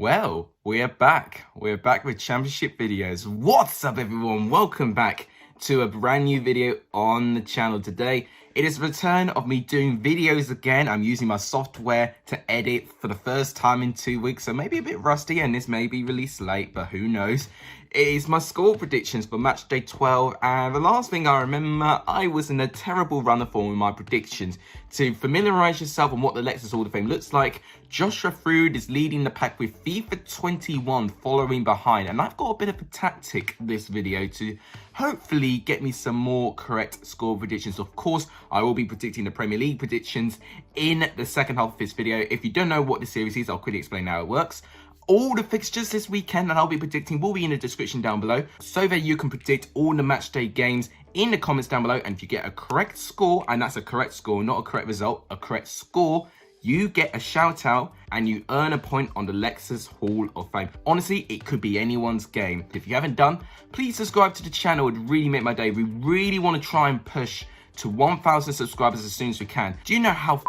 Well, we're back. We're back with championship videos. What's up, everyone? Welcome back to a brand new video on the channel today. It is the return of me doing videos again. I'm using my software to edit for the first time in 2 weeks, so maybe a bit rusty and this may be released late, but who knows. It is my score predictions for Matchday 12, and the last thing I remember, I was in a terrible run of form with my predictions. To familiarise yourself on what the Lexus Hall of Fame looks like, Joshua Frood is leading the pack with FIFA 21 following behind, and I've got a bit of a tactic this video to hopefully get me some more correct score predictions. Of course, I will be predicting the Premier League predictions in the second half of this video. If you don't know what this series is, I'll quickly explain how it works. All the fixtures this weekend that I'll be predicting will be in the description down below, so that you can predict all the matchday games in the comments down below. And if you get a correct score, and that's a correct score, not a correct result, a correct score, you get a shout out and you earn a point on the Lexus Hall of Fame. Honestly, it could be anyone's game. If you haven't done, please subscribe to the channel. It would really make my day. We really want to try and push to 1,000 subscribers as soon as we can. Do you know how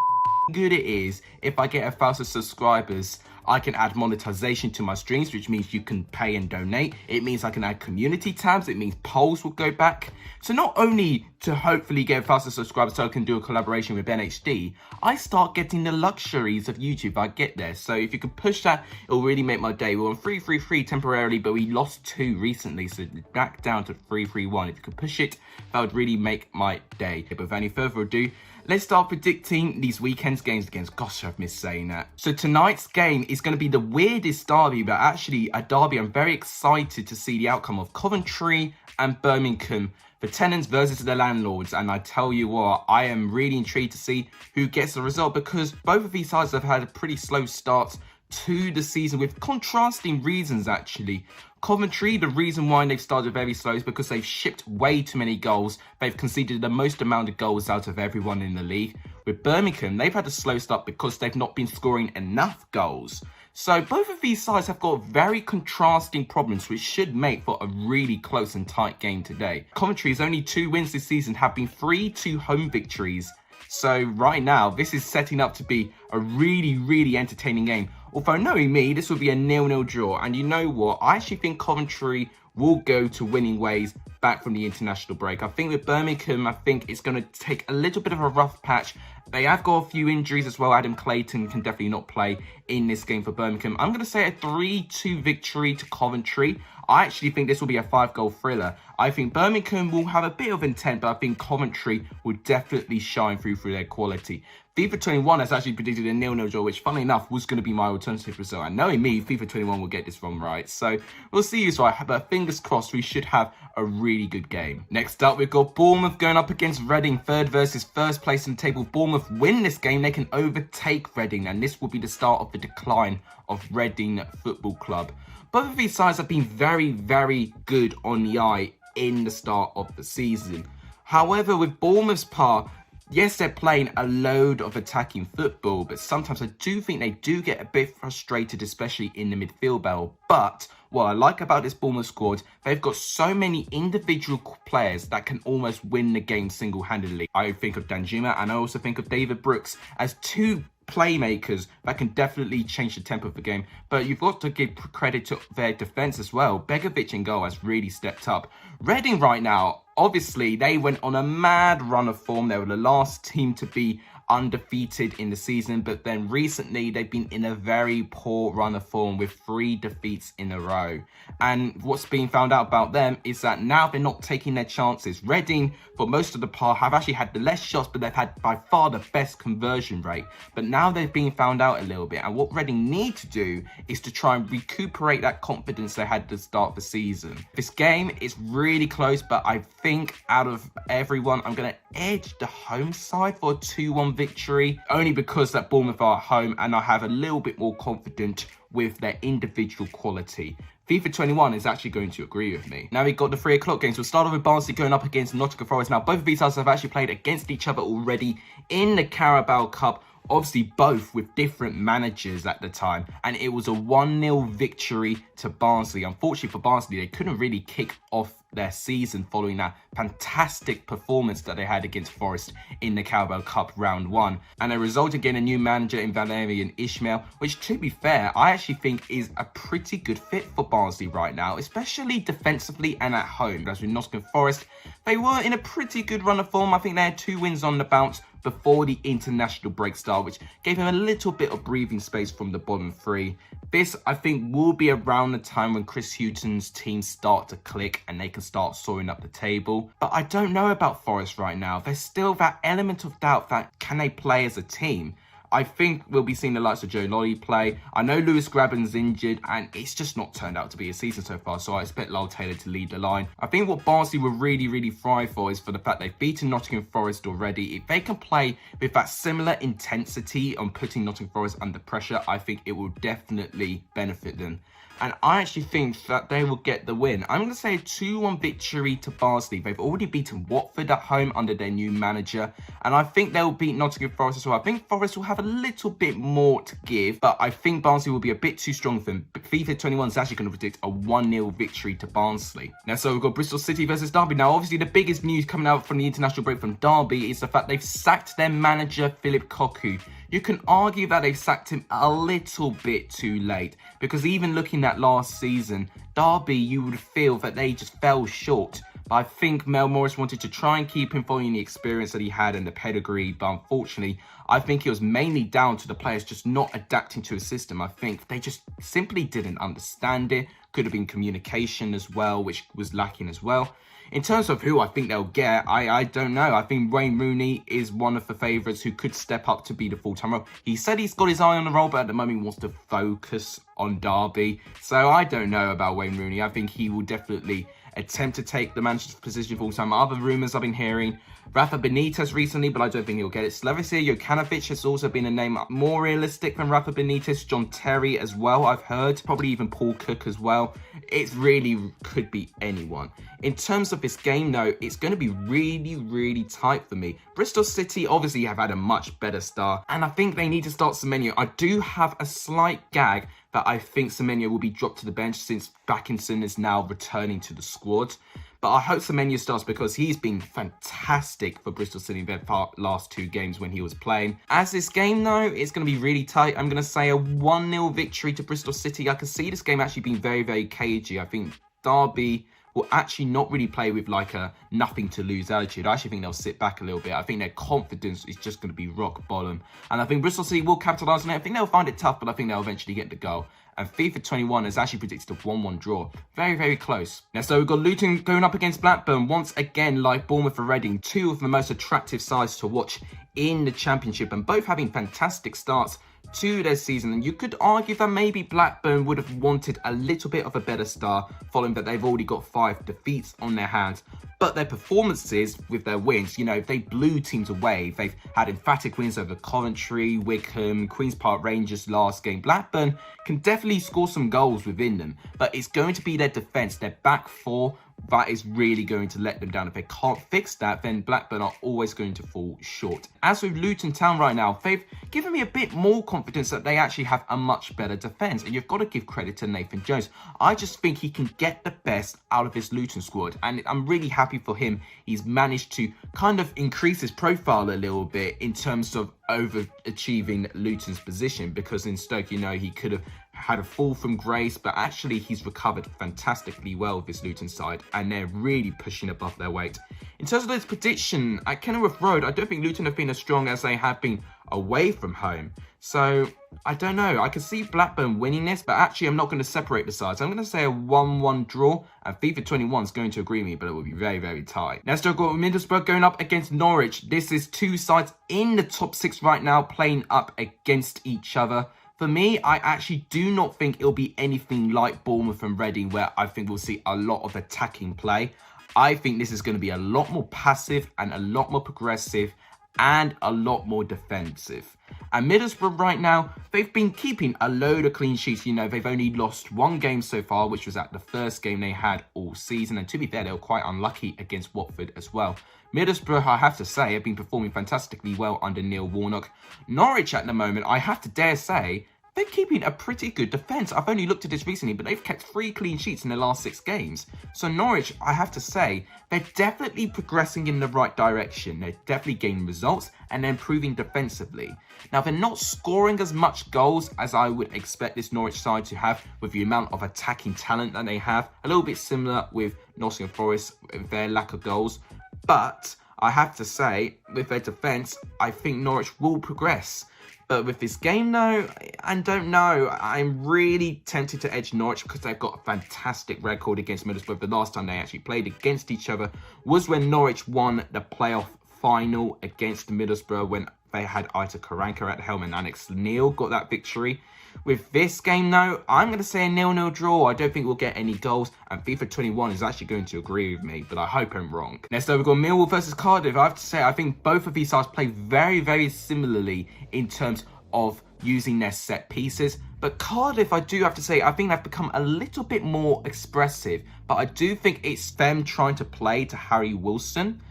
good it is if I get 1,000 subscribers? I can add monetization to my streams, which means you can pay and donate. It means I can add community tabs. It means polls will go back. So not only to hopefully get 1,000 subscribers so I can do a collaboration with BenHD, I start getting the luxuries of YouTube if I get there. So if you can push that, it'll really make my day. We're on 333 temporarily, but we lost 2 recently, so back down to 331. If you could push it, that would really make my day. But without any further ado, let's start predicting these weekend's games against. Gosh, I've missed saying that. So tonight's game is going to be the weirdest derby, but actually a derby I'm very excited to see the outcome of. Coventry and Birmingham, the tenants versus the landlords. And I tell you what, I am really intrigued to see who gets the result, because both of these sides have had a pretty slow start to the season with contrasting reasons actually. Coventry, the reason why they've started very slow is because they've shipped way too many goals. They've conceded the most amount of goals out of everyone in the league. With Birmingham, they've had a slow start because they've not been scoring enough goals. So both of these sides have got very contrasting problems, which should make for a really close and tight game today. Coventry's only 2 wins this season have been 3-2 home victories. So right now, this is setting up to be a really entertaining game. Although knowing me, this will be a 0-0 draw. And you know what? I actually think Coventry will go to winning ways back from the international break. I think with Birmingham, I think it's going to take a little bit of a rough patch. They have got a few injuries as well. Adam Clayton can definitely not play in this game for Birmingham. I'm going to say a 3-2 victory to Coventry. I actually think this will be a 5-goal thriller. I think Birmingham will have a bit of intent, but I think Coventry will definitely shine through their quality. FIFA 21 has actually predicted a 0-0 draw, which funnily enough was going to be my alternative result. And knowing me, FIFA 21 will get this one right. So we'll see who's right, but fingers crossed we should have a really good game. Next up, we've got Bournemouth going up against Reading, third versus first place in the table. Bournemouth win this game, they can overtake Reading, and this will be the start of the decline of Reading Football Club. Both of these sides have been very good on the eye in the start of the season. However, with Bournemouth's part, yes, they're playing a load of attacking football, but sometimes I do think they do get a bit frustrated, especially in the midfield battle. But what I like about this Bournemouth squad, they've got so many individual players that can almost win the game single-handedly. I think of Danjuma, and I also think of David Brooks as 2 playmakers that can definitely change the tempo of the game. But you've got to give credit to their defense as well. Begovic in goal has really stepped up. Reading right now, obviously they went on a mad run of form. They were the last team to be undefeated in the season, but then recently they've been in a very poor run of form with 3 defeats in a row. And what's being found out about them is that now they're not taking their chances. Reading, for most of the part, have actually had the less shots, but they've had by far the best conversion rate. But now they're being found out a little bit, and what Reading need to do is to try and recuperate that confidence they had to start the season. This game is really close, but I think out of everyone, I'm going to edge the home side for a 2-1 victory, only because that Bournemouth are at home and I have a little bit more confidence with their individual quality. FIFA 21 is actually going to agree with me. Now we've got the 3 o'clock games. We'll start off with Barnsley going up against Nottingham Forest. Now both of these sides have actually played against each other already in the Carabao Cup. Obviously both with different managers at the time, and it was a 1-0 victory to Barnsley. Unfortunately for Barnsley, they couldn't really kick off their season following that fantastic performance that they had against Forest in the Carabao Cup round 1. And they result in getting a new manager in Valérien Ismaël, which, to be fair, I actually think is a pretty good fit for Barnsley right now, especially defensively and at home. As with Nottingham Forest, they were in a pretty good run of form. I think they had 2 wins on the bounce before the international break start, which gave him a little bit of breathing space from the bottom 3. This, I think, will be around the time when Chris Hughton's team start to click and they can start soaring up the table. But I don't know about Forest right now. There's still that element of doubt that can they play as a team? I think we'll be seeing the likes of Joe Lolly play. I know Lewis Graben's injured and it's just not turned out to be a season so far, so I expect Lyle Taylor to lead the line. I think what Barnsley will really thrive for is for the fact they've beaten Nottingham Forest already. If they can play with that similar intensity on putting Nottingham Forest under pressure, I think it will definitely benefit them. And I actually think that they will get the win. I'm going to say a 2-1 victory to Barnsley. They've already beaten Watford at home under their new manager. And I think they'll beat Nottingham Forest as well. I think Forest will have a little bit more to give. But I think Barnsley will be a bit too strong for them. But FIFA 21 is actually going to predict a 1-0 victory to Barnsley. Now, so we've got Bristol City versus Derby. Now, obviously, the biggest news coming out from the international break from Derby is the fact they've sacked their manager, Philip Cocu. You can argue that they sacked him a little bit too late, because even looking at last season, Derby, you would feel that they just fell short. But I think Mel Morris wanted to try and keep him following the experience that he had and the pedigree, but unfortunately, I think it was mainly down to the players just not adapting to a system. I think they just simply didn't understand it. Could have been communication as well, which was lacking as well. In terms of who I think they'll get, I don't know. I think Wayne Rooney is one of the favourites who could step up to be the full-time role. He said he's got his eye on the role, but at the moment he wants to focus on Derby. So I don't know about Wayne Rooney. I think he will definitely attempt to take the manager's position full-time. Other rumours I've been hearing, Rafa Benitez recently, but I don't think he'll get it. Slavomir Jokanovic has also been a name more realistic than Rafa Benitez. John Terry as well, I've heard. Probably even Paul Cook as well. It really could be anyone. In terms of this game, though, it's going to be really tight for me. Bristol City obviously have had a much better start, and I think they need to start Semenyo. I do have a slight gag that I think Semenyo will be dropped to the bench since Backinson is now returning to the squad. But I hope Semenyo starts because he's been fantastic for Bristol City in their last 2 games when he was playing. As this game, though, it's going to be really tight. I'm going to say a 1-0 victory to Bristol City. I can see this game actually being very cagey. I think Derby will actually not really play with like a nothing to lose attitude. I actually think they'll sit back a little bit. I think their confidence is just going to be rock bottom. And I think Bristol City will capitalise on it. I think they'll find it tough, but I think they'll eventually get the goal. And FIFA 21 has actually predicted a 1-1 draw. Very close. Now, so we've got Luton going up against Blackburn. Once again, like Bournemouth and Reading, 2 of the most attractive sides to watch in the Championship, and both having fantastic starts to their season. And you could argue that maybe Blackburn would have wanted a little bit of a better start, following that they've already got 5 defeats on their hands. But their performances with their wins, you know, they blew teams away. They've had emphatic wins over Coventry, Wycombe, Queen's Park Rangers last game. Blackburn can definitely score some goals within them, but it's going to be their defence, their back 4, that is really going to let them down. If they can't fix that, then Blackburn are always going to fall short. As with Luton Town right now, they've given me a bit more confidence that they actually have a much better defence. And you've got to give credit to Nathan Jones. I just think he can get the best out of this Luton squad. And I'm really happy for him. He's managed to kind of increase his profile a little bit in terms of overachieving Luton's position. Because in Stoke, you know, he could have had a fall from grace, but actually he's recovered fantastically well with this Luton side, and they're really pushing above their weight. In terms of this prediction, at Kenilworth Road, I don't think Luton have been as strong as they have been away from home. So, I don't know. I can see Blackburn winning this, but actually I'm not going to separate the sides. I'm going to say a 1-1 draw, and FIFA 21 is going to agree with me, but it will be very tight. Next, I've got Middlesbrough going up against Norwich. This is 2 sides in the top 6 right now, playing up against each other. For me, I actually do not think it'll be anything like Bournemouth and Reading, where I think we'll see a lot of attacking play. I think this is going to be a lot more passive and a lot more progressive and a lot more defensive. And Middlesbrough right now, they've been keeping a load of clean sheets. You know, they've only lost 1 game so far, which was at the first game they had all season. And to be fair, they were quite unlucky against Watford as well. Middlesbrough, I have to say, have been performing fantastically well under Neil Warnock. Norwich at the moment, I have to dare say, they're keeping a pretty good defence. I've only looked at this recently, but they've kept 3 clean sheets in their last 6 games. So Norwich, I have to say, they're definitely progressing in the right direction. They're definitely gaining results and they're improving defensively. Now, they're not scoring as much goals as I would expect this Norwich side to have with the amount of attacking talent that they have. A little bit similar with Nottingham Forest with their lack of goals. But I have to say, with their defence, I think Norwich will progress. But with this game, though, I don't know. I'm really tempted to edge Norwich because they've got a fantastic record against Middlesbrough. The last time they actually played against each other was when Norwich won the playoff final against Middlesbrough when they had Ita Karanka at the helm and Alex Neil got that victory. With this game, though, I'm going to say a 0-0 draw. I don't think we'll get any goals, and FIFA 21 is actually going to agree with me, but I hope I'm wrong. Next up, we've got Millwall versus Cardiff. I have to say, I think both of these sides play very, very similarly in terms of using their set pieces. But Cardiff, I do have to say, I think they've become a little bit more expressive, but I do think it's them trying to play to Harry Wilson.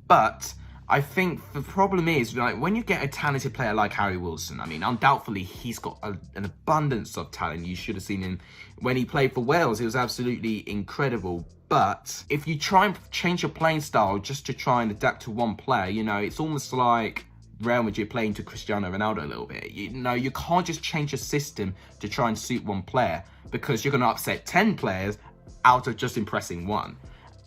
But I think the problem is, like, when you get a talented player like Harry Wilson, I mean, undoubtedly, he's got an abundance of talent. You should have seen him when he played for Wales. He was absolutely incredible. But if you try and change your playing style just to try and adapt to one player, you know, it's almost like Real Madrid playing to Cristiano Ronaldo a little bit. You know, you can't just change your system to try and suit one player because you're going to upset 10 players out of just impressing one.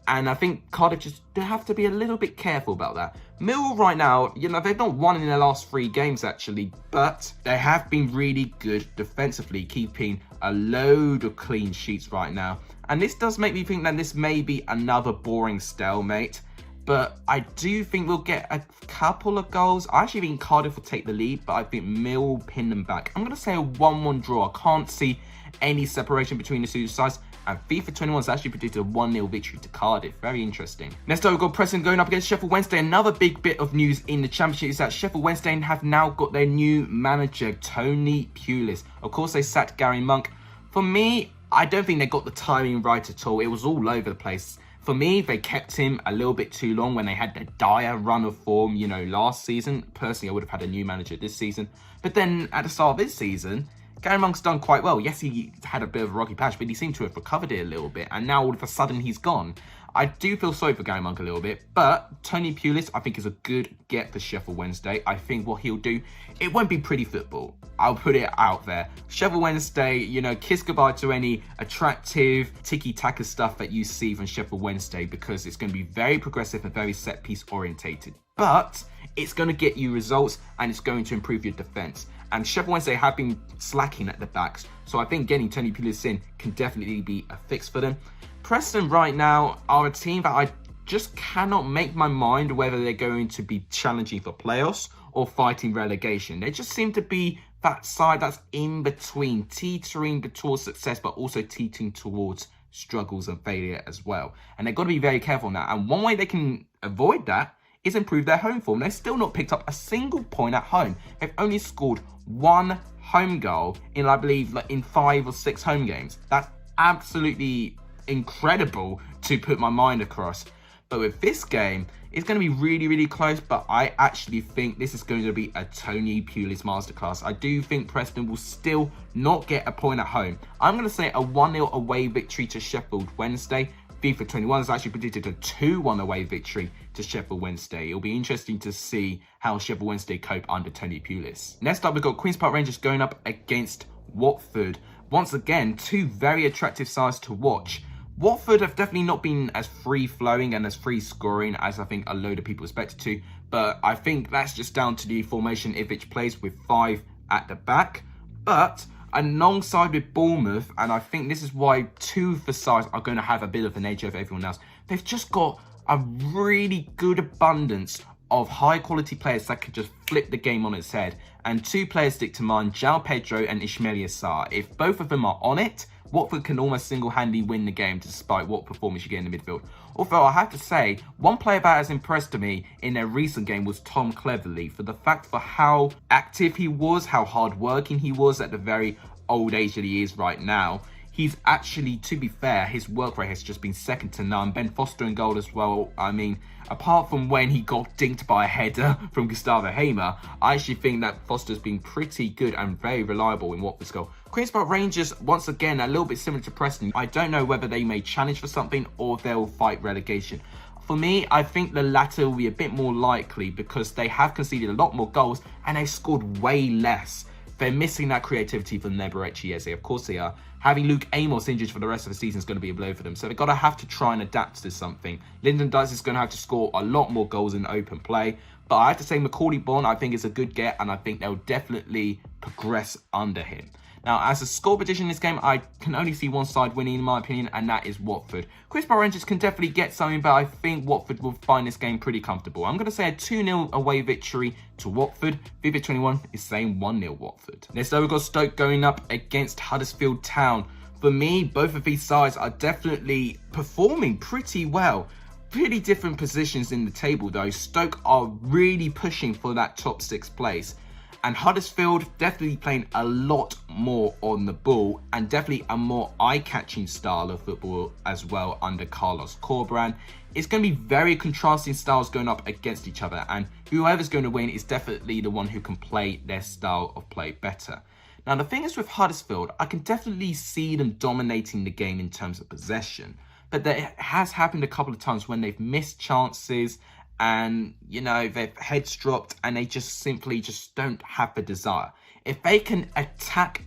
And I think Cardiff just have to be a little bit careful about that. Millwall right now, you know, they've not won in their last 3 games actually, but they have been really good defensively, keeping a load of clean sheets right now. And this does make me think that this may be another boring stalemate, but I do think we'll get a couple of goals. I actually think Cardiff will take the lead, but I think Millwall will pin them back. I'm going to say a 1-1 draw. I can't see any separation between the two sides. And FIFA 21 has actually predicted a 1-0 victory to Cardiff. Very interesting. Next up, we've got Preston going up against Sheffield Wednesday. Another big bit of news in the Championship is that Sheffield Wednesday have now got their new manager, Tony Pulis. Of course, they sacked Gary Monk. For me, I don't think they got the timing right at all. It was all over the place. For me, they kept him a little bit too long when they had their dire run of form, you know, last season. Personally, I would have had a new manager this season. But then at the start of this season, Gary Monk's done quite well. Yes, he had a bit of a rocky patch, but he seemed to have recovered it a little bit. And now all of a sudden he's gone. I do feel sorry for Gary Monk a little bit. But Tony Pulis, I think, is a good get for Sheffield Wednesday. I think what he'll do, it won't be pretty football. I'll put it out there. Sheffield Wednesday, you know, kiss goodbye to any attractive tiki-taka stuff that you see from Sheffield Wednesday because it's going to be very progressive and very set-piece orientated. But it's going to get you results and it's going to improve your defence. And Sheffield Wednesday have been slacking at the backs. So I think getting Tony Pulis in can definitely be a fix for them. Preston right now are a team that I just cannot make my mind whether they're going to be challenging for playoffs or fighting relegation. They just seem to be that side that's in between, teetering towards success, but also teetering towards struggles and failure as well. And they've got to be very careful on that. And one way they can avoid that is improve their home form. They've still not picked up a single point at home. They've only scored 1 home goal in, I believe, like in 5 or 6 home games. That's absolutely incredible to put my mind across. But with this game, it's going to be really, really close. But I actually think this is going to be a Tony Pulis masterclass. I do think Preston will still not get a point at home. I'm going to say a 1-0 away victory to Sheffield Wednesday. FIFA 21 has actually predicted a 2-1 away victory to Sheffield Wednesday. It'll be interesting to see how Sheffield Wednesday cope under Tony Pulis. Next up, we've got Queen's Park Rangers going up against Watford. Once again, 2 very attractive sides to watch. Watford have definitely not been as free-flowing and as free-scoring as I think a load of people expected to. But I think that's just down to the formation Ivic plays with 5 at the back. But alongside with Bournemouth, and I think this is why 2 of the sides are going to have a bit of an edge over everyone else. They've just got a really good abundance of high-quality players that could just flip the game on its head. And 2 players stick to mind, João Pedro and Ismail Yassar. If both of them are on it, Watford can almost single-handedly win the game despite what performance you get in the midfield. Although I have to say, one player that has impressed me in their recent game was Tom Cleverley for the fact for how active he was, how hard-working he was at the very old age that he is right now. he's actually, to be fair, his work rate has just been second to none. Ben Foster in goal as well. I mean, apart from when he got dinked by a header from Gustavo Hamer, I actually think that Foster's been pretty good and very reliable in Watford's goal. Queen's Park Rangers, once again, a little bit similar to Preston. I don't know whether they may challenge for something or they'll fight relegation. For me, I think the latter will be a bit more likely because they have conceded a lot more goals and they've scored way less. They're missing that creativity from Neberechi Eze. Of course they are. Having Luke Amos injured for the rest of the season is going to be a blow for them. So they've got to have to try and adapt to something. Lyndon Dykes is going to have to score a lot more goals in open play. But I have to say Macaulay Bonne, I think, is a good get. And I think they'll definitely progress under him. Now, as a score prediction in this game, I can only see one side winning, in my opinion, and that is Watford. Queen's Park Rangers can definitely get something, but I think Watford will find this game pretty comfortable. I'm going to say a 2-0 away victory to Watford. FIFA21 is saying 1-0 Watford. Next up, we've got Stoke going up against Huddersfield Town. For me, both of these sides are definitely performing pretty well. Pretty different positions in the table, though. Stoke are really pushing for that top 6 place. And Huddersfield definitely playing a lot more on the ball and definitely a more eye-catching style of football as well under Carlos Corberán. It's going to be very contrasting styles going up against each other, and whoever's going to win is definitely the one who can play their style of play better. Now, the thing is with Huddersfield, I can definitely see them dominating the game in terms of possession, but that has happened a couple of times when they've missed chances and, you know, their heads dropped and they just simply don't have the desire. If they can attack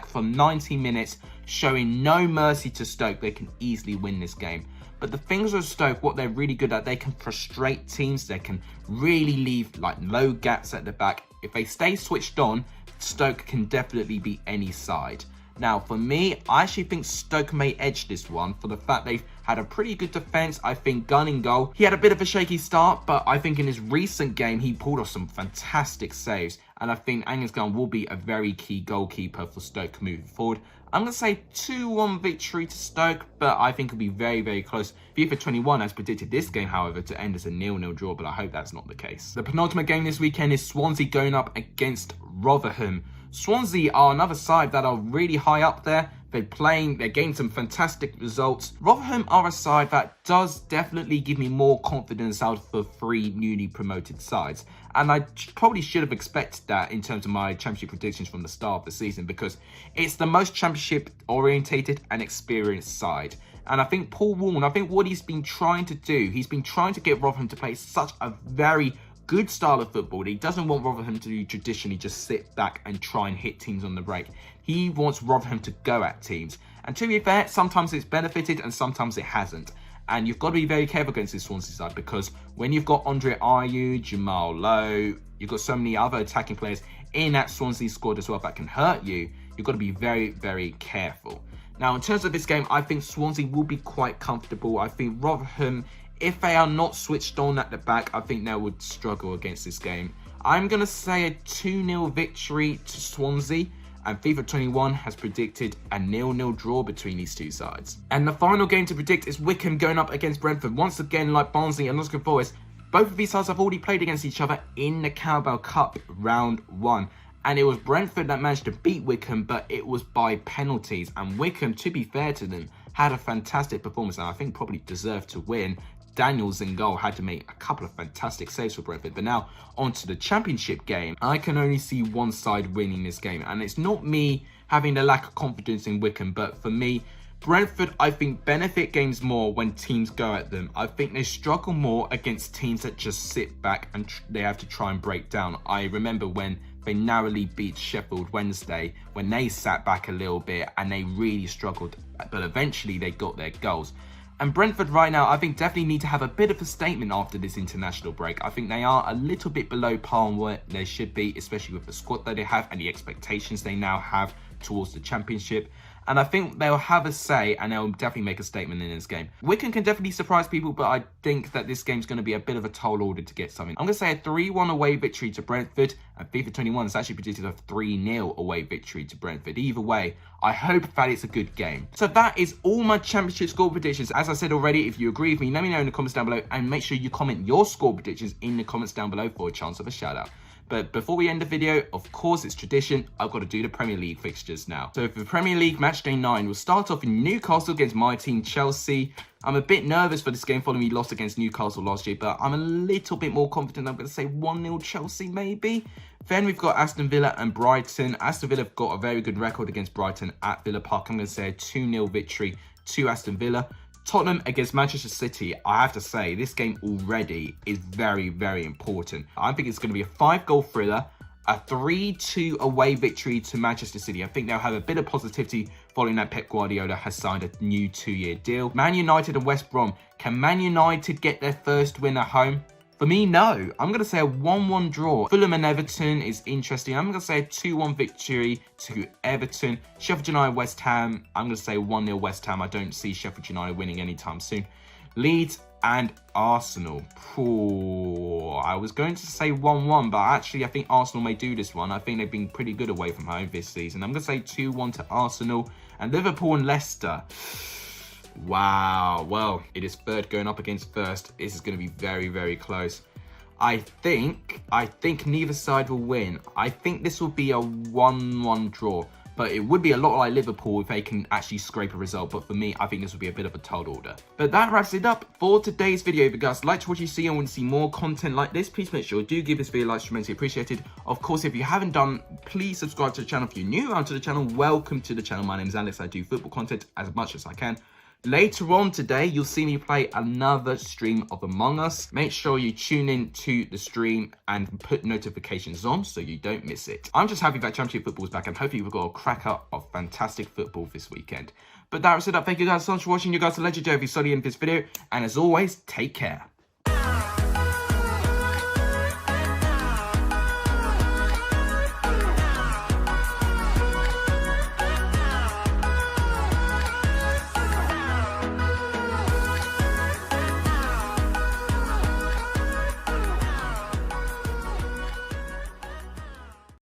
for 90 minutes, showing no mercy to Stoke, they can easily win this game. But the things with Stoke, what they're really good at, they can frustrate teams. They can really leave like low gaps at the back. If they stay switched on, Stoke can definitely beat any side. Now, for me, I actually think Stoke may edge this one for the fact they've had a pretty good defence. I think Gunn in goal, he had a bit of a shaky start, but I think in his recent game, he pulled off some fantastic saves. And I think Angus Gunn will be a very key goalkeeper for Stoke moving forward. I'm going to say 2-1 victory to Stoke, but I think it'll be very, very close. FIFA21 has predicted this game, however, to end as a 0-0 draw, but I hope that's not the case. The penultimate game this weekend is Swansea going up against Rotherham. Swansea are another side that are really high up there. They're getting some fantastic results. Rotherham are a side that does definitely give me more confidence out of the 3 newly promoted sides. And I probably should have expected that in terms of my championship predictions from the start of the season, because it's the most championship orientated and experienced side. And I think Paul Warne, what he's been trying to do, he's been trying to get Rotherham to play such a very good style of football. He doesn't want Rotherham to traditionally just sit back and try and hit teams on the break. He wants Rotherham to go at teams. And to be fair, sometimes it's benefited and sometimes it hasn't. And you've got to be very careful against this Swansea side, because when you've got Andre Ayew, Jamal Lowe, you've got so many other attacking players in that Swansea squad as well that can hurt you, you've got to be very, very careful. Now, in terms of this game, I think Swansea will be quite comfortable. I think Rotherham, if they are not switched on at the back, I think they would struggle against this game. I'm going to say a 2-0 victory to Swansea, and FIFA21 has predicted a 0-0 draw between these two sides. And the final game to predict is Wycombe going up against Brentford. Once again, like Barnsley and Nottingham Forest, both of these sides have already played against each other in the Carabao Cup round 1. And it was Brentford that managed to beat Wycombe, but it was by penalties. And Wycombe, to be fair to them, had a fantastic performance, and I think probably deserved to win. Daniels in goal had to make a couple of fantastic saves for Brentford. But now, onto the championship game, I can only see one side winning this game. And it's not me having a lack of confidence in Wycombe, but for me, Brentford, I think, benefit games more when teams go at them. I think they struggle more against teams that just sit back and they have to try and break down. I remember when they narrowly beat Sheffield Wednesday, when they sat back a little bit and they really struggled, but eventually they got their goals. And Brentford right now, I think, definitely need to have a bit of a statement after this international break. I think they are a little bit below par on where they should be, especially with the squad that they have and the expectations they now have towards the championship. And I think they'll have a say and they'll definitely make a statement in this game. Wycombe can definitely surprise people, but I think that this game's going to be a bit of a tall order to get something. I'm going to say a 3-1 away victory to Brentford, and FIFA21 has actually predicted a 3-0 away victory to Brentford. Either way, I hope that it's a good game. So that is all my championship score predictions. As I said already, if you agree with me, let me know in the comments down below, and make sure you comment your score predictions in the comments down below for a chance of a shout out. But before we end the video, of course, it's tradition, I've got to do the Premier League fixtures now. So for the Premier League Matchday 9, we'll start off in Newcastle against my team, Chelsea. I'm a bit nervous for this game following we lost against Newcastle last year, but I'm a little bit more confident. I'm going to say 1-0 Chelsea, maybe. Then we've got Aston Villa and Brighton. Aston Villa have got a very good record against Brighton at Villa Park. I'm going to say a 2-0 victory to Aston Villa. Tottenham against Manchester City. I have to say, this game already is very, very important. I think it's going to be a 5-goal thriller, a 3-2 away victory to Manchester City. I think they'll have a bit of positivity following that Pep Guardiola has signed a new 2-year deal. Man United and West Brom. Can Man United get their first win at home? For me, no. I'm going to say a 1-1 draw. Fulham and Everton is interesting. I'm going to say a 2-1 victory to Everton. Sheffield United, West Ham. I'm going to say 1-0 West Ham. I don't see Sheffield United winning anytime soon. Leeds and Arsenal. Ooh, I was going to say 1-1, but actually I think Arsenal may do this one. I think they've been pretty good away from home this season. I'm going to say 2-1 to Arsenal. And Liverpool and Leicester. Wow, well, it is third going up against first. This is going to be very, very close. I think neither side will win. I think this will be a 1-1 draw. But it would be a lot like Liverpool if they can actually scrape a result. But for me, I think this will be a bit of a tall order. But that wraps it up for today's video. If you guys liked what you see and want to see more content like this, please make sure you do give this video a like. It's tremendously appreciated. Of course, if you haven't done, please subscribe to the channel. If you're new to the channel, welcome to the channel. My name is Alex. I do football content as much as I can. Later on today, you'll see me play another stream of Among Us. Make sure you tune in to the stream and put notifications on so you don't miss it. I'm just happy that Championship football is back and hopefully we've got a cracker of fantastic football this weekend. But that was it up. Thank you guys so much for watching. You guys are legendary if you saw the end of this video. And as always, take care.